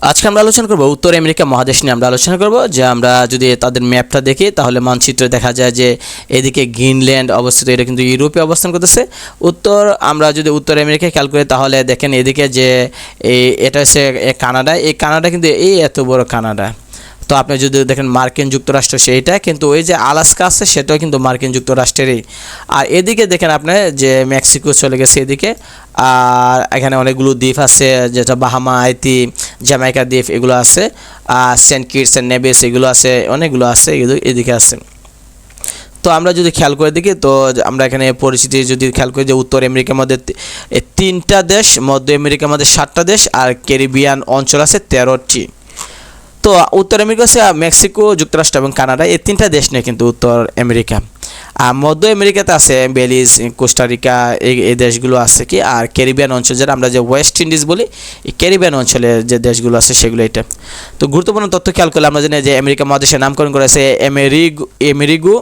আজকে আমরা আলোচনা করব উত্তর আমেরিকা মহাদেশ নিয়ে আমরা আলোচনা করব। যে আমরা যদি তাদের ম্যাপটা দেখি তাহলে মানচিত্রে দেখা যায় যে এদিকে গ্রিনল্যান্ড অবস্থিত, এটা কিন্তু ইউরোপে অবস্থান করতেছে। আমরা যদি উত্তর আমেরিকা খেয়াল করি তাহলে দেখেন এদিকে যে এটা হচ্ছে কানাডা, এই কানাডা কিন্তু এই এত বড় কানাডা। তো আপনি যদি দেখেন মার্কিন যুক্তরাষ্ট্র সেইটা, কিন্তু ওই যে আলাস্কা আছে সেটাও কিন্তু মার্কিন যুক্তরাষ্ট্রেরই। আর এদিকে দেখেন আপনি যে মেক্সিকো চলে গেছে এদিকে, আর এখানে অনেকগুলো দ্বীপ আছে, যেটা বাহামা, হাইতি, জ্যামাইকা দ্বীপ এগুলো আছে, আর সেন্ট কিটস এন্ড নেভিস এগুলো আছে, অনেকগুলো আছে এদিকে আছে। তো আমরা যদি খেয়াল করে দেখি তো আমরা এখানে পরিচিতি যদি খেয়াল করি যে উত্তর আমেরিকার মধ্যে 3টা দেশ, মধ্য আমেরিকার মধ্যে 7টা দেশ, আর ক্যারিবিয়ান অঞ্চল আছে 13টি। তো উত্তর আমেরিকা হচ্ছে মেক্সিকো, যুক্তরাষ্ট্র এবং কানাডা, এই 3টা দেশ নিয়ে কিন্তু উত্তর আমেরিকা। আর মধ্য আমেরিকাতে আছে বেলিজ, কোস্টারিকা, এই দেশগুলো আছে কি। আর ক্যারিবিয়ান অঞ্চল, যেটা আমরা যে ওয়েস্ট ইন্ডিজ বলি, এই ক্যারিবিয়ান অঞ্চলে যে দেশগুলো আছে সেগুলো এটা। তো গুরুত্বপূর্ণ তথ্য খেয়াল করলে আমরা জানি যে আমেরিকা মহাদেশের নামকরণ করেছে আমেরিগো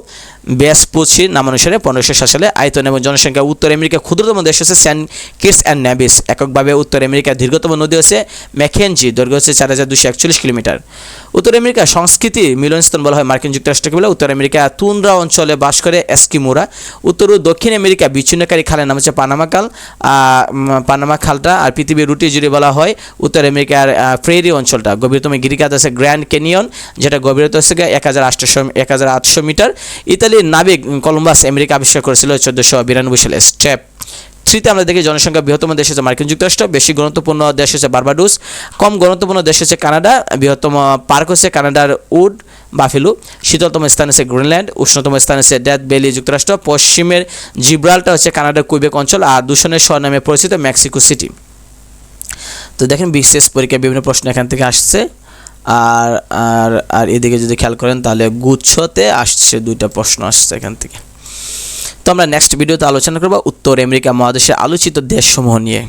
ভেসপুচি নামানুসারে 1560 সালে। আয়তন এবং জনসংখ্যা উত্তর আমেরিকা ক্ষুদ্রতম দেশ হচ্ছে সেন্ট কিটস অ্যান্ড নেভিস। এককভাবে উত্তর আমেরিকার দীর্ঘতম নদী হচ্ছে ম্যাকেঞ্জি, দৈর্ঘ্য হচ্ছে 4241 কিলোমিটার। উত্তর আমেরিকার সংস্কৃতি মিলনস্থল বলা হয় মার্কিন যুক্তরাষ্ট্রকে বলে। উত্তর আমেরিকা তুন্দ্রা অঞ্চলে বাস করে এস্কিমোরা। উত্তর ও দক্ষিণ আমেরিকা বিচ্ছিন্নকারী খালের নাম হচ্ছে পানামা খালটা। আর পৃথিবীর রুটি জুড়ে বলা হয় উত্তর আমেরিকার প্রেরি অঞ্চলটা। গভীরতম গিরিখাত আছে গ্র্যান্ড ক্যানিয়ন, যেটা গভীরতা হচ্ছে 1800 মিটার। ইতালির নাবিক কলম্বাস আমেরিকা আবিষ্কার করেছিল 1492 সালে। স্টেপ 3তে আমরা দেখি জনসংখ্যা বৃহত্তম দেশ হচ্ছে মার্কিন যুক্তরাষ্ট্র, বেশি গুরুত্বপূর্ণ দেশ হচ্ছে বার্বাডোস, কম গুরুত্বপূর্ণ দেশ হচ্ছে কানাডা, বৃহত্তম পার্ক হচ্ছে কানাডার উড বাফেলো, শীতলতম স্থান হচ্ছে গ্রিনল্যান্ড, উষ্ণতম স্থান হচ্ছে ডেথ ভ্যালি যুক্তরাষ্ট্র, পশ্চিমের জিব্রাল্টার হচ্ছে কানাডার কুইবেক অঞ্চল, আর দূষণের শহর নামে পরিচিত মেক্সিকো সিটি। তো দেখেন বিশেষ পরীক্ষায় বিভিন্ন প্রশ্ন এখান থেকে আসছে। আর আর আর এদিকে যদি খেয়াল করেন তাহলে গুচ্ছতে আসছে 2টা প্রশ্ন আসছে এখান থেকে। তো আমরা নেক্সট ভিডিওতে আলোচনা করব উত্তর আমেরিকা মহাদেশের আলোচিত দেশসমূহ নিয়ে।